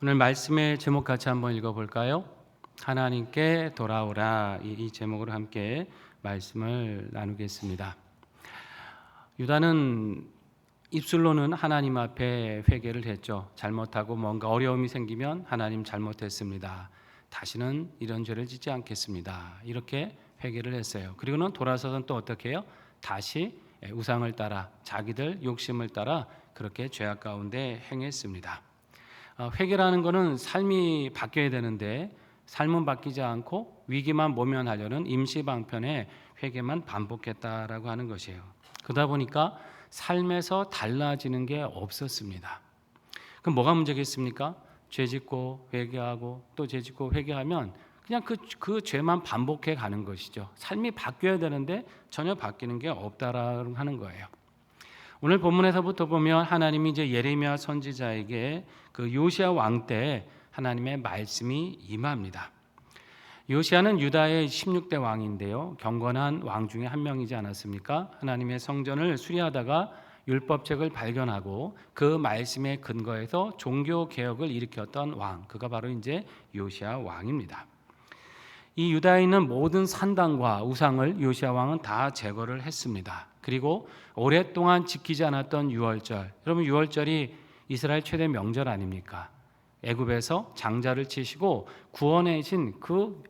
오늘 말씀의 제목 같이 한번 읽어볼까요? 하나님께 돌아오라, 이 제목으로 함께 말씀을 나누겠습니다. 유다는 입술로는 하나님 앞에 회개를 했죠. 잘못하고 뭔가 어려움이 생기면 하나님 잘못했습니다, 다시는 이런 죄를 짓지 않겠습니다, 이렇게 회개를 했어요. 그리고는 돌아서서는 또 어떻게 해요? 다시 우상을 따라, 자기들 욕심을 따라 그렇게 죄악 가운데 행했습니다. 회개라는 것은 삶이 바뀌어야 되는데 삶은 바뀌지 않고 위기만 모면하려는 임시방편의 회개만 반복했다라고 하는 것이에요. 그러다 보니까 삶에서 달라지는 게 없었습니다. 그럼 뭐가 문제겠습니까? 죄짓고 회개하고 또 죄짓고 회개하면 그냥 그 죄만 반복해 가는 것이죠. 삶이 바뀌어야 되는데 전혀 바뀌는 게 없다라고 하는 거예요. 오늘 본문에서부터 보면 하나님이 이제 예레미야 선지자에게 그 요시야 왕 때 하나님의 말씀이 임합니다. 요시야는 유다의 16대 왕인데요, 경건한 왕 중에 한 명이지 않았습니까? 하나님의 성전을 수리하다가 율법책을 발견하고 그 말씀에 근거해서 종교 개혁을 일으켰던 왕, 그가 바로 이제 요시야 왕입니다. 이 유다에 있는 모든 산당과 우상을 요시야 왕은 다 제거를 했습니다. 그리고 오랫동안 지키지 않았던 유월절, 여러분 유월절이 이스라엘 최대 명절 아닙니까? 애굽에서 장자를 치시고 구원해신 그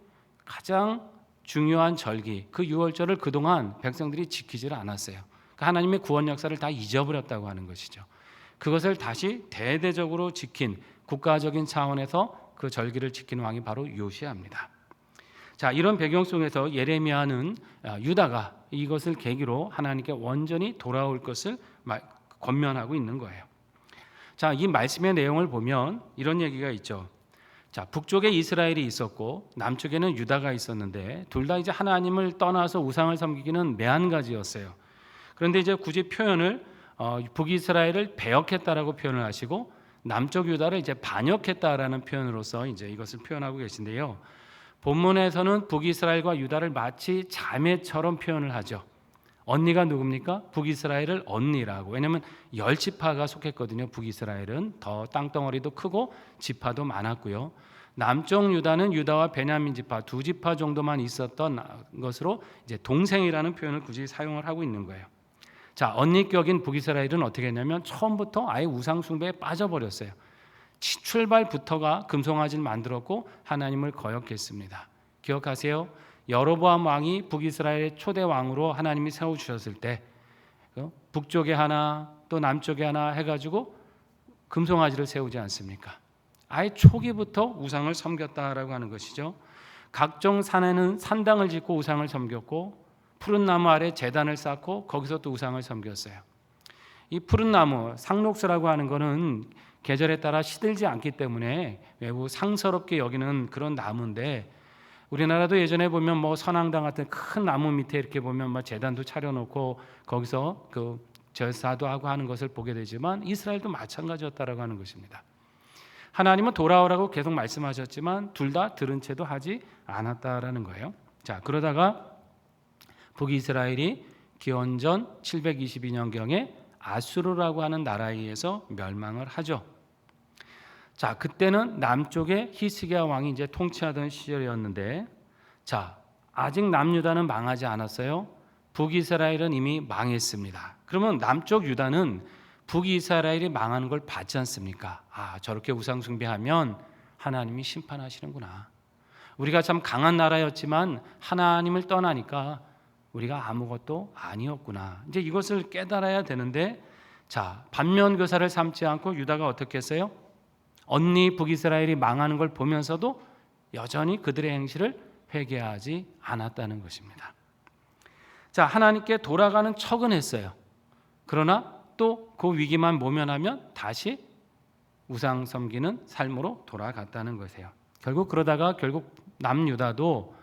가장 중요한 절기, 그 유월절을 그동안 백성들이 지키지를 않았어요. 그러니까 하나님의 구원 역사를 다 잊어버렸다고 하는 것이죠. 그것을 다시 대대적으로 지킨, 국가적인 차원에서 그 절기를 지킨 왕이 바로 요시야입니다. 자, 이런 배경 속에서 예레미야는 유다가 이것을 계기로 하나님께 완전히 돌아올 것을 권면하고 있는 거예요. 자, 이 말씀의 내용을 보면 이런 얘기가 있죠. 자, 북쪽에 이스라엘이 있었고 남쪽에는 유다가 있었는데 둘 다 이제 하나님을 떠나서 우상을 섬기기는 매한가지였어요. 그런데 이제 굳이 표현을 북이스라엘을 배역했다라고 표현을 하시고 남쪽 유다를 이제 반역했다라는 표현으로서 이제 이것을 표현하고 계신데요. 본문에서는 북이스라엘과 유다를 마치 자매처럼 표현을 하죠. 언니가 누굽니까? 북이스라엘을 언니라고. 왜냐하면 10지파가 속했거든요. 북이스라엘은 더 땅덩어리도 크고 지파도 많았고요. 남쪽 유다는 유다와 베냐민 지파 두 지파 정도만 있었던 것으로 이제 동생이라는 표현을 굳이 사용을 하고 있는 거예요. 자, 언니격인 북이스라엘은 어떻게 했냐면 처음부터 아예 우상 숭배에 빠져버렸어요. 출발부터가 금송아지를 만들었고 하나님을 거역했습니다. 기억하세요? 여로보암 왕이 북이스라엘의 초대 왕으로 하나님이 세워주셨을 때 북쪽에 하나 또 남쪽에 하나 해가지고 금송아지를 세우지 않습니까? 아예 초기부터 우상을 섬겼다라고 하는 것이죠. 각종 산에는 산당을 짓고 우상을 섬겼고 푸른 나무 아래 제단을 쌓고 거기서 또 우상을 섬겼어요. 이 푸른 나무, 상록수라고 하는 것은 계절에 따라 시들지 않기 때문에 매우 상스럽게 여기는 그런 나무인데, 우리나라도 예전에 보면 뭐 선앙당 같은 큰 나무 밑에 이렇게 보면 뭐 제단도 차려놓고 거기서 그 제사도 하고 하는 것을 보게 되지만 이스라엘도 마찬가지였다라고 하는 것입니다. 하나님은 돌아오라고 계속 말씀하셨지만 둘 다 들은 채도 하지 않았다라는 거예요. 자, 그러다가 북이스라엘이 기원전 722년경에 아수르라고 하는 나라에 의해서 멸망을 하죠. 자, 그때는 남쪽에 히스기야 왕이 이제 통치하던 시절이었는데, 자, 아직 남유다는 망하지 않았어요. 북이스라엘은 이미 망했습니다. 그러면 남쪽 유다는 북이스라엘이 망하는 걸 봤지 않습니까? 아, 저렇게 우상 숭배하면 하나님이 심판하시는구나. 우리가 참 강한 나라였지만 하나님을 떠나니까 우리가 아무것도 아니었구나. 이제 이것을 깨달아야 되는데, 자, 반면교사를 삼지 않고 유다가 어떻게 했어요? 언니 북이스라엘이 망하는 걸 보면서도 여전히 그들의 행실을 회개하지 않았다는 것입니다. 자, 하나님께 돌아가는 척은 했어요. 그러나 또 그 위기만 모면하면 다시 우상 섬기는 삶으로 돌아갔다는 것이에요. 그러다가 남유다도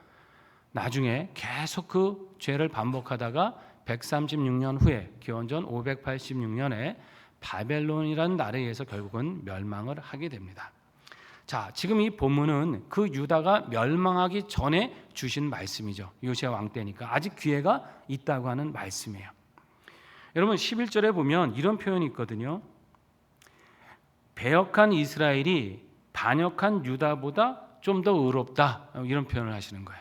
나중에 계속 그 죄를 반복하다가 136년 후에 기원전 586년에 바벨론이라는 나라에 의해서 결국은 멸망을 하게 됩니다. 자, 지금 이 본문은 그 유다가 멸망하기 전에 주신 말씀이죠. 요시야 왕 때니까 아직 기회가 있다고 하는 말씀이에요. 여러분 11절에 보면 이런 표현이 있거든요. 배역한 이스라엘이 반역한 유다보다 좀 더 의롭다, 이런 표현을 하시는 거예요.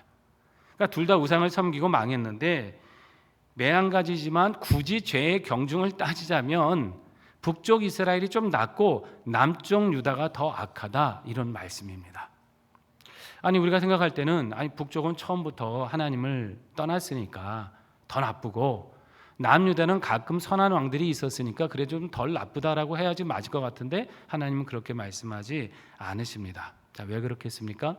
그러니까 둘 다 우상을 섬기고 망했는데 매한가지지만 굳이 죄의 경중을 따지자면 북쪽 이스라엘이 좀 낫고 남쪽 유다가 더 악하다, 이런 말씀입니다. 아니, 우리가 생각할 때는 북쪽은 처음부터 하나님을 떠났으니까 더 나쁘고 남유다는 가끔 선한 왕들이 있었으니까 그래 좀 덜 나쁘다라고 해야지 맞을 것 같은데 하나님은 그렇게 말씀하지 않으십니다. 자, 왜 그렇겠습니까?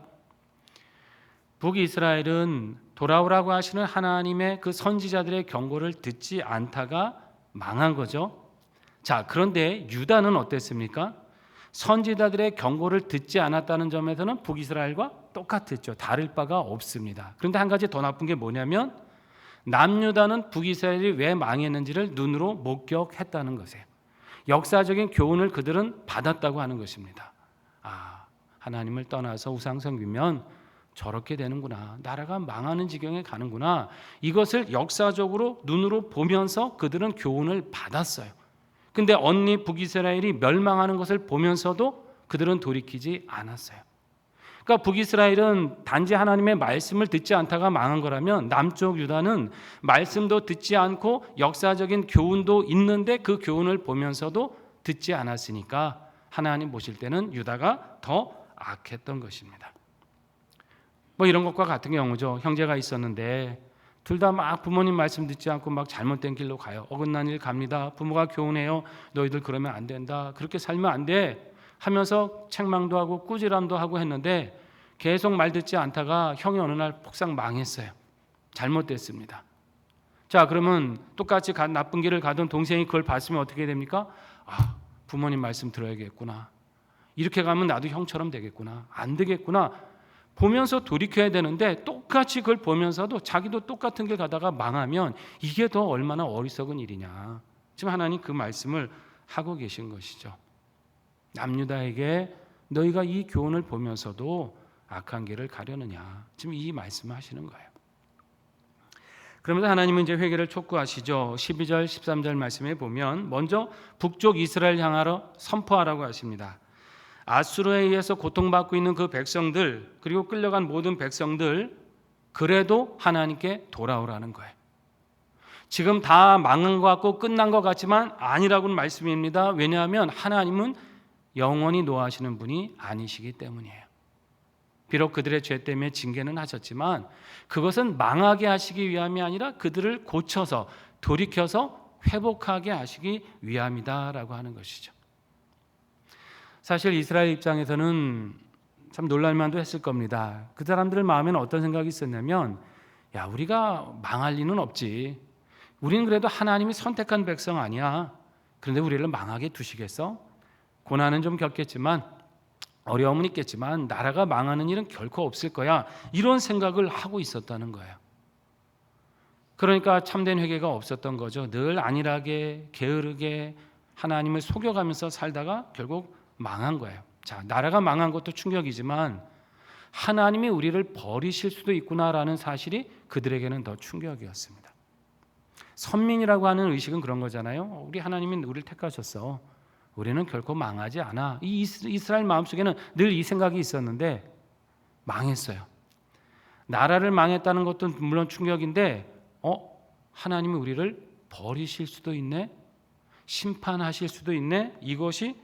북이스라엘은 돌아오라고 하시는 하나님의 그 선지자들의 경고를 듣지 않다가 망한 거죠. 자, 그런데 유다는 어땠습니까? 선지자들의 경고를 듣지 않았다는 점에서는 북이스라엘과 똑같았죠. 다를 바가 없습니다. 그런데 한 가지 더 나쁜 게 뭐냐면 남유다는 북이스라엘이 왜 망했는지를 눈으로 목격했다는 것이에요. 역사적인 교훈을 그들은 받았다고 하는 것입니다. 하나님을 떠나서 우상 섬기면 저렇게 되는구나, 나라가 망하는 지경에 가는구나, 이것을 역사적으로 눈으로 보면서 그들은 교훈을 받았어요. 근데 언니 북이스라엘이 멸망하는 것을 보면서도 그들은 돌이키지 않았어요. 그러니까 북이스라엘은 단지 하나님의 말씀을 듣지 않다가 망한 거라면 남쪽 유다는 말씀도 듣지 않고 역사적인 교훈도 있는데 그 교훈을 보면서도 듣지 않았으니까 하나님 보실 때는 유다가 더 악했던 것입니다. 이런 것과 같은 경우죠. 형제가 있었는데 둘 다 막 부모님 말씀 듣지 않고 막 잘못된 길로 가요. 어긋난 일 갑니다. 부모가 교훈해요. 너희들 그러면 안 된다, 그렇게 살면 안 돼 하면서 책망도 하고 꾸지람도 하고 했는데 계속 말 듣지 않다가 형이 어느 날 폭삭 망했어요. 잘못됐습니다. 자, 그러면 똑같이 나쁜 길을 가던 동생이 그걸 봤으면 어떻게 됩니까? 부모님 말씀 들어야겠구나, 이렇게 가면 나도 형처럼 되겠구나, 안 되겠구나 보면서 돌이켜야 되는데 똑같이 그걸 보면서도 자기도 똑같은 길 가다가 망하면 이게 더 얼마나 어리석은 일이냐. 지금 하나님 그 말씀을 하고 계신 것이죠. 남유다에게 너희가 이 교훈을 보면서도 악한 길을 가려느냐, 지금 이 말씀을 하시는 거예요. 그러면서 하나님은 이제 회개를 촉구하시죠. 12절 13절 말씀에 보면 먼저 북쪽 이스라엘 향하러 선포하라고 하십니다. 아수르에 의해서 고통받고 있는 그 백성들, 그리고 끌려간 모든 백성들, 그래도 하나님께 돌아오라는 거예요. 지금 다 망한 것 같고 끝난 것 같지만 아니라고는 말씀입니다. 왜냐하면 하나님은 영원히 노하시는 분이 아니시기 때문이에요. 비록 그들의 죄 때문에 징계는 하셨지만 그것은 망하게 하시기 위함이 아니라 그들을 고쳐서 돌이켜서 회복하게 하시기 위함이다라고 하는 것이죠. 사실 이스라엘 입장에서는 참 놀랄만도 했을 겁니다. 그 사람들 마음에는 어떤 생각이 있었냐면, 우리가 망할 리는 없지, 우리는 그래도 하나님이 선택한 백성 아니야, 그런데 우리를 망하게 두시겠어? 고난은 좀 겪겠지만, 어려움은 있겠지만 나라가 망하는 일은 결코 없을 거야, 이런 생각을 하고 있었다는 거예요. 그러니까 참된 회개가 없었던 거죠. 늘 안일하게 게으르게 하나님을 속여가면서 살다가 결국 망한 거예요. 자, 나라가 망한 것도 충격이지만 하나님이 우리를 버리실 수도 있구나라는 사실이 그들에게는 더 충격이었습니다. 선민이라고 하는 의식은 그런 거잖아요. 우리 하나님이 우리를 택하셨어, 우리는 결코 망하지 않아. 이 이스라엘 마음속에는 늘 이 생각이 있었는데 망했어요. 나라를 망했다는 것도 물론 충격인데 하나님이 우리를 버리실 수도 있네, 심판하실 수도 있네, 이것이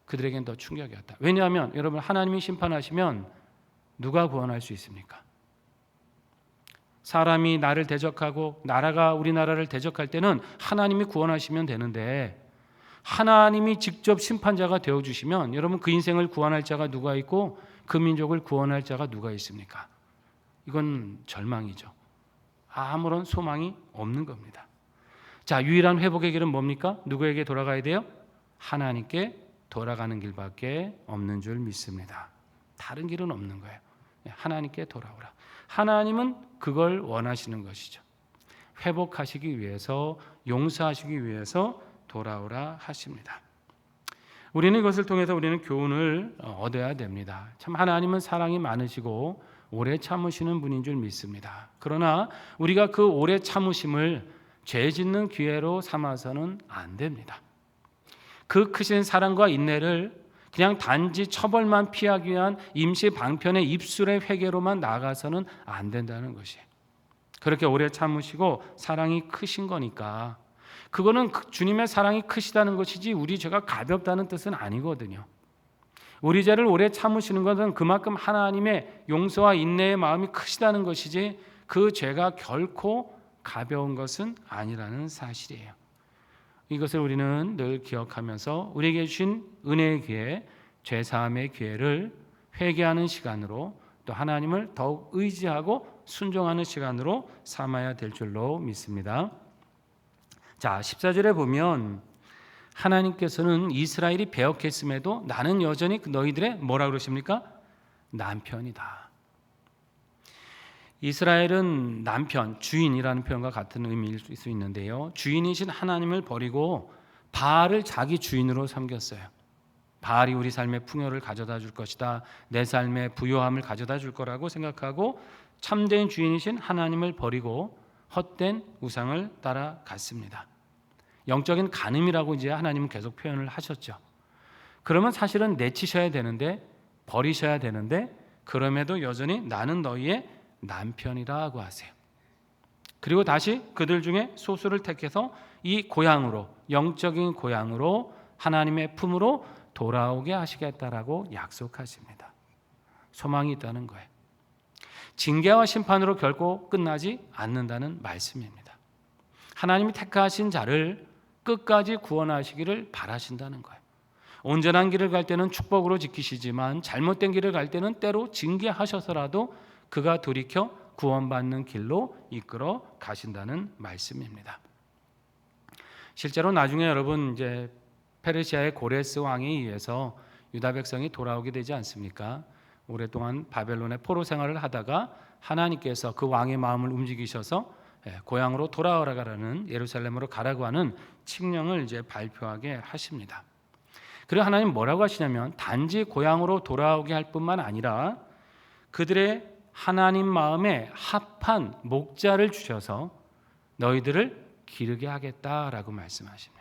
그들에게는 더 충격이었다. 왜냐하면 여러분, 하나님이 심판하시면 누가 구원할 수 있습니까? 사람이 나를 대적하고 나라가 우리나라를 대적할 때는 하나님이 구원하시면 되는데 하나님이 직접 심판자가 되어주시면 여러분, 그 인생을 구원할 자가 누가 있고 그 민족을 구원할 자가 누가 있습니까? 이건 절망이죠. 아무런 소망이 없는 겁니다. 자, 유일한 회복의 길은 뭡니까? 누구에게 돌아가야 돼요? 하나님께 돌아가는 길밖에 없는 줄 믿습니다. 다른 길은 없는 거예요. 하나님께 돌아오라. 하나님은 그걸 원하시는 것이죠. 회복하시기 위해서, 용서하시기 위해서 돌아오라 하십니다. 우리는 이것을 통해서 우리는 교훈을 얻어야 됩니다. 참 하나님은 사랑이 많으시고 오래 참으시는 분인 줄 믿습니다. 그러나 우리가 그 오래 참으심을 죄 짓는 기회로 삼아서는 안 됩니다. 그 크신 사랑과 인내를 그냥 단지 처벌만 피하기 위한 임시 방편의 입술의 회개로만 나아가서는 안 된다는 것이에요. 그렇게 오래 참으시고 사랑이 크신 거니까 그거는 주님의 사랑이 크시다는 것이지 우리 죄가 가볍다는 뜻은 아니거든요. 우리 죄를 오래 참으시는 것은 그만큼 하나님의 용서와 인내의 마음이 크시다는 것이지 그 죄가 결코 가벼운 것은 아니라는 사실이에요. 이것을 우리는 늘 기억하면서 우리에게 주신 은혜의 기회, 죄사함의 기회를 회개하는 시간으로 또 하나님을 더욱 의지하고 순종하는 시간으로 삼아야 될 줄로 믿습니다. 자, 14절에 보면 하나님께서는 이스라엘이 배역했음에도 나는 여전히 너희들의 뭐라 그러십니까? 남편이다. 이스라엘은 남편, 주인이라는 표현과 같은 의미일 수 있는데요. 주인이신 하나님을 버리고 바알을 자기 주인으로 삼겼어요. 바알이 우리 삶의 풍요를 가져다 줄 것이다. 내 삶의 부요함을 가져다 줄 거라고 생각하고 참된 주인이신 하나님을 버리고 헛된 우상을 따라갔습니다. 영적인 간음이라고 이제 하나님은 계속 표현을 하셨죠. 그러면 사실은 내치셔야 되는데 버리셔야 되는데 그럼에도 여전히 나는 너희의 남편이라고 하세요. 그리고 다시 그들 중에 소수를 택해서 이 고향으로 영적인 고향으로 하나님의 품으로 돌아오게 하시겠다라고 약속하십니다. 소망이 있다는 거예요. 징계와 심판으로 결코 끝나지 않는다는 말씀입니다. 하나님이 택하신 자를 끝까지 구원하시기를 바라신다는 거예요. 온전한 길을 갈 때는 축복으로 지키시지만 잘못된 길을 갈 때는 때로 징계하셔서라도 그가 돌이켜 구원받는 길로 이끌어 가신다는 말씀입니다. 실제로 나중에 여러분 이제 페르시아의 고레스 왕에 의해서 유다 백성이 돌아오게 되지 않습니까? 오랫동안 바벨론의 포로 생활을 하다가 하나님께서 그 왕의 마음을 움직이셔서 고향으로 돌아가라는 예루살렘으로 가라고 하는 칙령을 이제 발표하게 하십니다. 그리고 하나님 뭐라고 하시냐면 단지 고향으로 돌아오게 할 뿐만 아니라 그들의 하나님 마음에 합한 목자를 주셔서 너희들을 기르게 하겠다라고 말씀하십니다.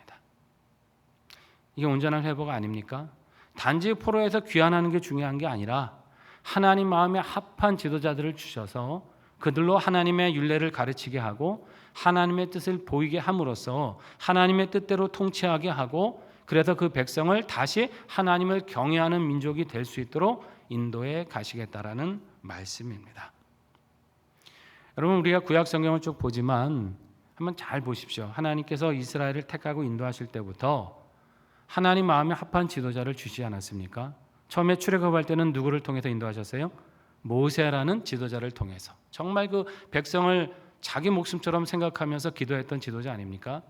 이게 온전한 회복 아닙니까? 단지 포로에서 귀환하는 게 중요한 게 아니라 하나님 마음에 합한 지도자들을 주셔서 그들로 하나님의 율례를 가르치게 하고 하나님의 뜻을 보이게 함으로써 하나님의 뜻대로 통치하게 하고 그래서 그 백성을 다시 하나님을 경외하는 민족이 될 수 있도록 인도해 가시겠다라는 말씀입니다. 여러분 우리가 구약 성경을 쭉 보지만 한번 잘 보십시오. 하나님께서 이스라엘을 택하고 인도하실 때부터 하나님 마음에 합한 지도자를 주시지 않았습니까? 처음에 출애굽할 때는 누구를 통해서 인도하셨어요? 모세라는 지도자를 통해서. 정말 그 백성을 자기 목숨처럼 생각하면서 기도했던 지도자 아닙니까?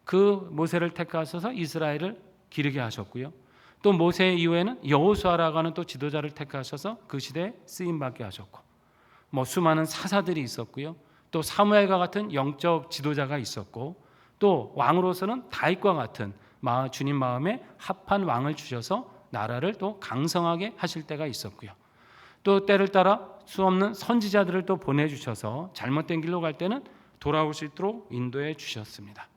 그 모세를 택하셔서 이스라엘을 기르게 하셨고요. 또 모세 이후에는 여호수아라고 하는 또 지도자를 택하셔서 그 시대에 쓰임받게 하셨고 수많은 사사들이 있었고요. 또 사무엘과 같은 영적 지도자가 있었고 또 왕으로서는 다윗과 같은 주님 마음에 합한 왕을 주셔서 나라를 또 강성하게 하실 때가 있었고요. 또 때를 따라 수없는 선지자들을 또 보내주셔서 잘못된 길로 갈 때는 돌아올 수 있도록 인도해 주셨습니다.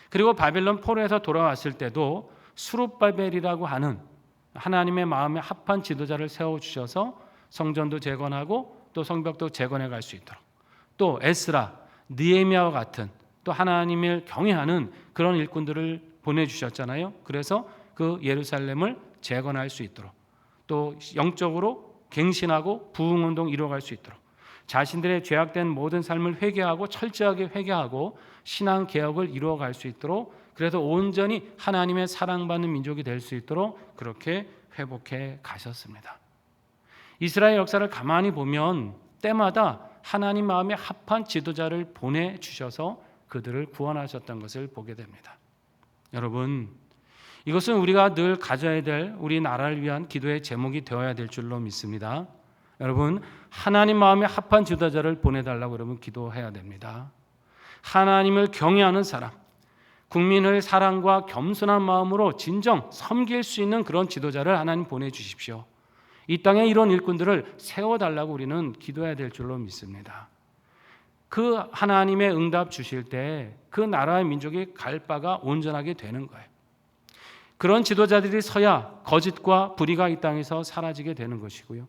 그리고 바벨론 포로에서 돌아왔을 때도 수룹바벨이라고 하는 하나님의 마음에 합한 지도자를 세워주셔서 성전도 재건하고 또 성벽도 재건해 갈 수 있도록 또 에스라, 느헤미야와 같은 또 하나님을 경외하는 그런 일꾼들을 보내주셨잖아요. 그래서 그 예루살렘을 재건할 수 있도록 또 영적으로 갱신하고 부흥운동 이루어갈 수 있도록 자신들의 죄악된 모든 삶을 회개하고 철저하게 회개하고 신앙개혁을 이루어갈 수 있도록 그래서 온전히 하나님의 사랑받는 민족이 될 수 있도록 그렇게 회복해 가셨습니다. 이스라엘 역사를 가만히 보면 때마다 하나님 마음에 합한 지도자를 보내주셔서 그들을 구원하셨던 것을 보게 됩니다. 여러분 이것은 우리가 늘 가져야 될 우리 나라를 위한 기도의 제목이 되어야 될 줄로 믿습니다. 여러분 하나님 마음에 합한 지도자를 보내달라고 여러분 기도해야 됩니다. 하나님을 경외하는 사람, 국민을 사랑과 겸손한 마음으로 진정 섬길 수 있는 그런 지도자를 하나님 보내주십시오. 이 땅에 이런 일꾼들을 세워달라고 우리는 기도해야 될 줄로 믿습니다. 그 하나님의 응답 주실 때 그 나라의 민족이 갈 바가 온전하게 되는 거예요. 그런 지도자들이 서야 거짓과 불의가 이 땅에서 사라지게 되는 것이고요.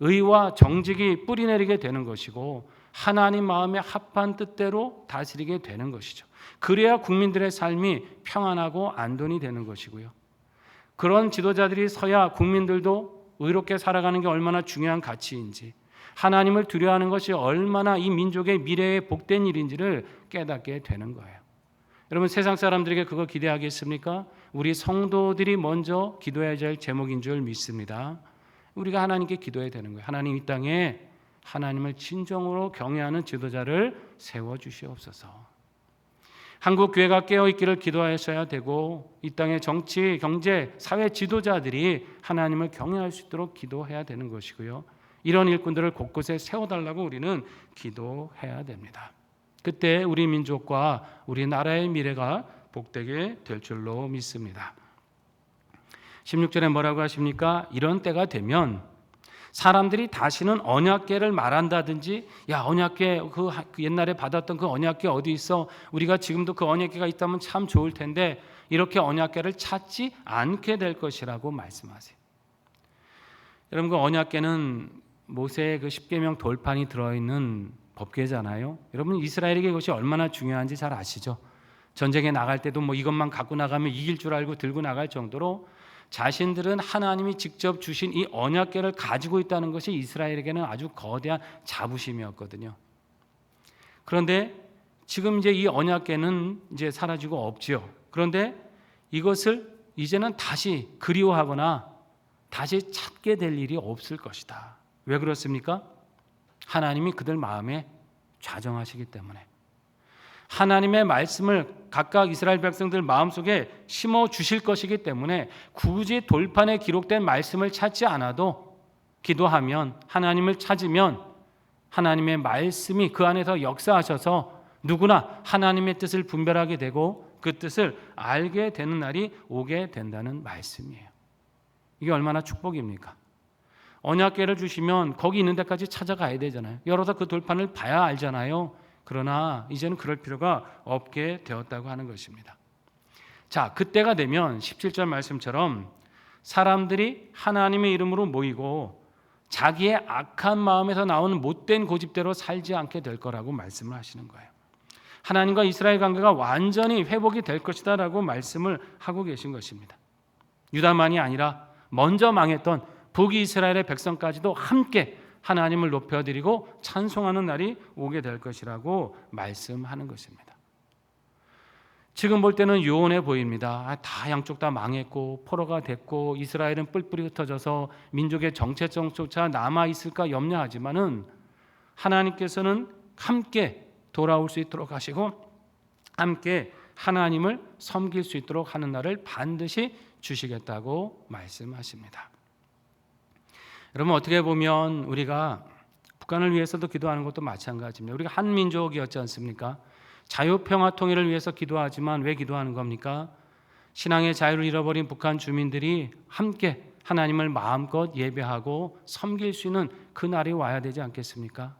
의와 정직이 뿌리내리게 되는 것이고 하나님 마음에 합한 뜻대로 다스리게 되는 것이죠. 그래야 국민들의 삶이 평안하고 안돈이 되는 것이고요. 그런 지도자들이 서야 국민들도 의롭게 살아가는 게 얼마나 중요한 가치인지, 하나님을 두려워하는 것이 얼마나 이 민족의 미래에 복된 일인지를 깨닫게 되는 거예요. 여러분, 세상 사람들에게 그거 기대하겠습니까? 우리 성도들이 먼저 기도해야 할 제목인 줄 믿습니다. 우리가 하나님께 기도해야 되는 거예요. 하나님, 이 땅에 하나님을 진정으로 경외하는 지도자를 세워주시옵소서. 한국 교회가 깨어있기를 기도하셔야 되고, 이 땅의 정치, 경제, 사회 지도자들이 하나님을 경외할 수 있도록 기도해야 되는 것이고요. 이런 일꾼들을 곳곳에 세워달라고 우리는 기도해야 됩니다. 그때 우리 민족과 우리 나라의 미래가 복되게 될 줄로 믿습니다. 16절에 뭐라고 하십니까? 이런 때가 되면 사람들이 다시는 언약궤를 말한다든지, 야, 언약궤 그 옛날에 받았던 그 언약궤 어디 있어? 우리가 지금도 그 언약궤가 있다면 참 좋을 텐데, 이렇게 언약궤를 찾지 않게 될 것이라고 말씀하세요. 여러분, 그 언약궤는 모세의 그 십계명 돌판이 들어있는 법궤잖아요. 여러분, 이스라엘에게 이것이 얼마나 중요한지 잘 아시죠? 전쟁에 나갈 때도 뭐 이것만 갖고 나가면 이길 줄 알고 들고 나갈 정도로 자신들은 하나님이 직접 주신 이 언약궤를 가지고 있다는 것이 이스라엘에게는 아주 거대한 자부심이었거든요. 그런데 지금 이제 이 언약궤는 이제 사라지고 없지요. 그런데 이것을 이제는 다시 그리워하거나 다시 찾게 될 일이 없을 것이다. 왜 그렇습니까? 하나님이 그들 마음에 좌정하시기 때문에. 하나님의 말씀을 각각 이스라엘 백성들 마음속에 심어 주실 것이기 때문에 굳이 돌판에 기록된 말씀을 찾지 않아도 기도하면, 하나님을 찾으면 하나님의 말씀이 그 안에서 역사하셔서 누구나 하나님의 뜻을 분별하게 되고 그 뜻을 알게 되는 날이 오게 된다는 말씀이에요. 이게 얼마나 축복입니까? 언약궤를 주시면 거기 있는 데까지 찾아가야 되잖아요. 열어서 그 돌판을 봐야 알잖아요. 그러나 이제는 그럴 필요가 없게 되었다고 하는 것입니다. 자, 그때가 되면 17절 말씀처럼 사람들이 하나님의 이름으로 모이고 자기의 악한 마음에서 나오는 못된 고집대로 살지 않게 될 거라고 말씀을 하시는 거예요. 하나님과 이스라엘 관계가 완전히 회복이 될 것이다 라고 말씀을 하고 계신 것입니다. 유다만이 아니라 먼저 망했던 북이스라엘의 백성까지도 함께 하나님을 높여드리고 찬송하는 날이 오게 될 것이라고 말씀하는 것입니다. 지금 볼 때는 요원해 보입니다. 다 양쪽 다 망했고 포로가 됐고 이스라엘은 뿔뿔이 흩어져서 민족의 정체성조차 남아있을까 염려하지만은 하나님께서는 함께 돌아올 수 있도록 하시고 함께 하나님을 섬길 수 있도록 하는 날을 반드시 주시겠다고 말씀하십니다. 여러분, 어떻게 보면 우리가 북한을 위해서도 기도하는 것도 마찬가지입니다. 우리가 한 민족이었지 않습니까? 자유평화 통일을 위해서 기도하지만 왜 기도하는 겁니까? 신앙의 자유를 잃어버린 북한 주민들이 함께 하나님을 마음껏 예배하고 섬길 수 있는 그 날이 와야 되지 않겠습니까?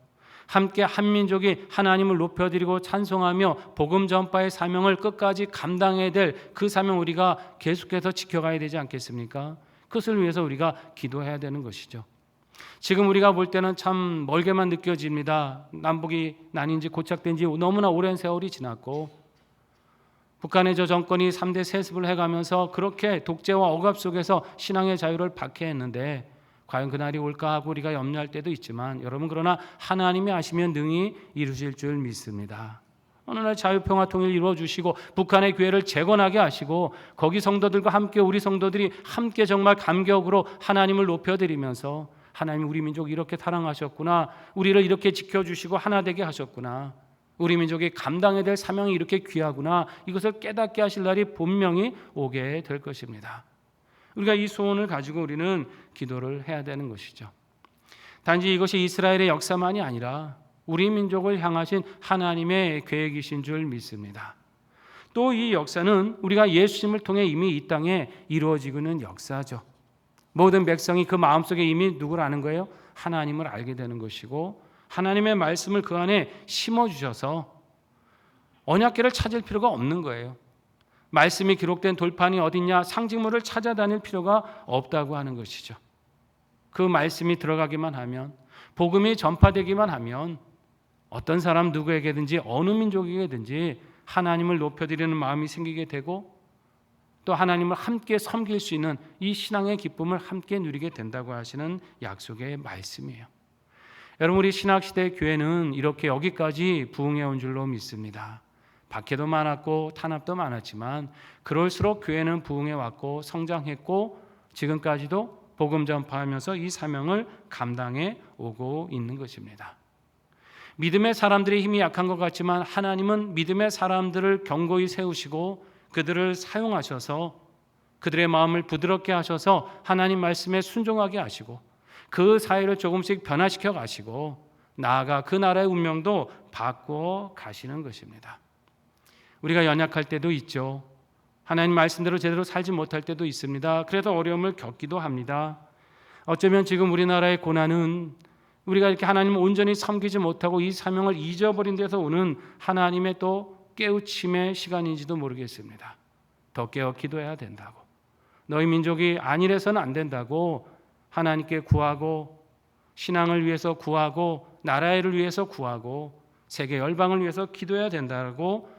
함께 한 민족이 하나님을 높여드리고 찬송하며 복음 전파의 사명을 끝까지 감당해야 될 그 사명 우리가 계속해서 지켜가야 되지 않겠습니까? 그것을 위해서 우리가 기도해야 되는 것이죠. 지금 우리가 볼 때는 참 멀게만 느껴집니다. 남북이 나뉜 지 고착된 지 너무나 오랜 세월이 지났고 북한의 저 정권이 3대 세습을 해가면서 그렇게 독재와 억압 속에서 신앙의 자유를 박해했는데 과연 그날이 올까 하고 우리가 염려할 때도 있지만 여러분, 그러나 하나님이 아시면 능히 이루실 줄 믿습니다. 어느 날 자유평화 통일 이루어주시고 북한의 교회를 재건하게 하시고 거기 성도들과 함께 우리 성도들이 함께 정말 감격으로 하나님을 높여드리면서 하나님, 우리 민족 이렇게 사랑하셨구나, 우리를 이렇게 지켜주시고 하나 되게 하셨구나, 우리 민족이 감당해야 될 사명이 이렇게 귀하구나, 이것을 깨닫게 하실 날이 분명히 오게 될 것입니다. 우리가 이 소원을 가지고 우리는 기도를 해야 되는 것이죠. 단지 이것이 이스라엘의 역사만이 아니라 우리 민족을 향하신 하나님의 계획이신 줄 믿습니다. 또 이 역사는 우리가 예수님을 통해 이미 이 땅에 이루어지고 있는 역사죠. 모든 백성이 그 마음속에 이미 누구를 아는 거예요? 하나님을 알게 되는 것이고 하나님의 말씀을 그 안에 심어주셔서 언약궤를 찾을 필요가 없는 거예요. 말씀이 기록된 돌판이 어딨냐 상징물을 찾아다닐 필요가 없다고 하는 것이죠. 그 말씀이 들어가기만 하면, 복음이 전파되기만 하면 어떤 사람 누구에게든지 어느 민족에게든지 하나님을 높여드리는 마음이 생기게 되고 또 하나님을 함께 섬길 수 있는 이 신앙의 기쁨을 함께 누리게 된다고 하시는 약속의 말씀이에요. 여러분, 우리 신학시대 교회는 이렇게 여기까지 부흥해 온 줄로 믿습니다. 박해도 많았고 탄압도 많았지만 그럴수록 교회는 부흥해 왔고 성장했고 지금까지도 복음 전파하면서 이 사명을 감당해 오고 있는 것입니다. 믿음의 사람들의 힘이 약한 것 같지만 하나님은 믿음의 사람들을 견고히 세우시고 그들을 사용하셔서 그들의 마음을 부드럽게 하셔서 하나님 말씀에 순종하게 하시고 그 사회를 조금씩 변화시켜 가시고 나아가 그 나라의 운명도 바꾸어 가시는 것입니다. 우리가 연약할 때도 있죠. 하나님 말씀대로 제대로 살지 못할 때도 있습니다. 그래서 어려움을 겪기도 합니다. 어쩌면 지금 우리나라의 고난은 우리가 이렇게 하나님을 온전히 섬기지 못하고 이 사명을 잊어버린 데서 오는 하나님의 또 깨우침의 시간인지도 모르겠습니다. 더 깨어 기도해야 된다고, 너희 민족이 안일해서는 안 된다고 하나님께 구하고 신앙을 위해서 구하고 나라를 위해서 구하고 세계 열방을 위해서 기도해야 된다고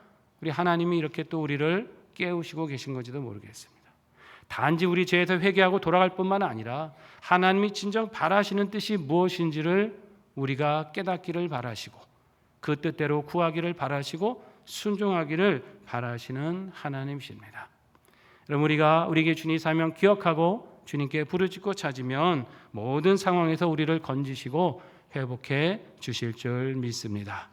우리 하나님이 이렇게 또 우리를 깨우시고 계신 건지도 모르겠습니다. 단지 우리 죄에서 회개하고 돌아갈 뿐만 아니라 하나님이 진정 바라시는 뜻이 무엇인지를 우리가 깨닫기를 바라시고 그 뜻대로 구하기를 바라시고 순종하기를 바라시는 하나님이십니다. 여러분, 우리에게 주님 사명 기억하고 주님께 부르짖고 찾으면 모든 상황에서 우리를 건지시고 회복해 주실 줄 믿습니다.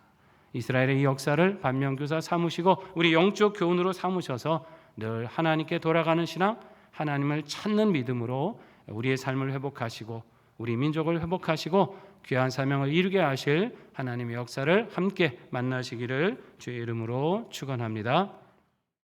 이스라엘의 이 역사를 반면교사 삼으시고 우리 영적 교훈으로 삼으셔서 늘 하나님께 돌아가는 신앙, 하나님을 찾는 믿음으로 우리의 삶을 회복하시고 우리 민족을 회복하시고 귀한 사명을 이루게 하실 하나님의 역사를 함께 만나시기를 주의 이름으로 축원합니다.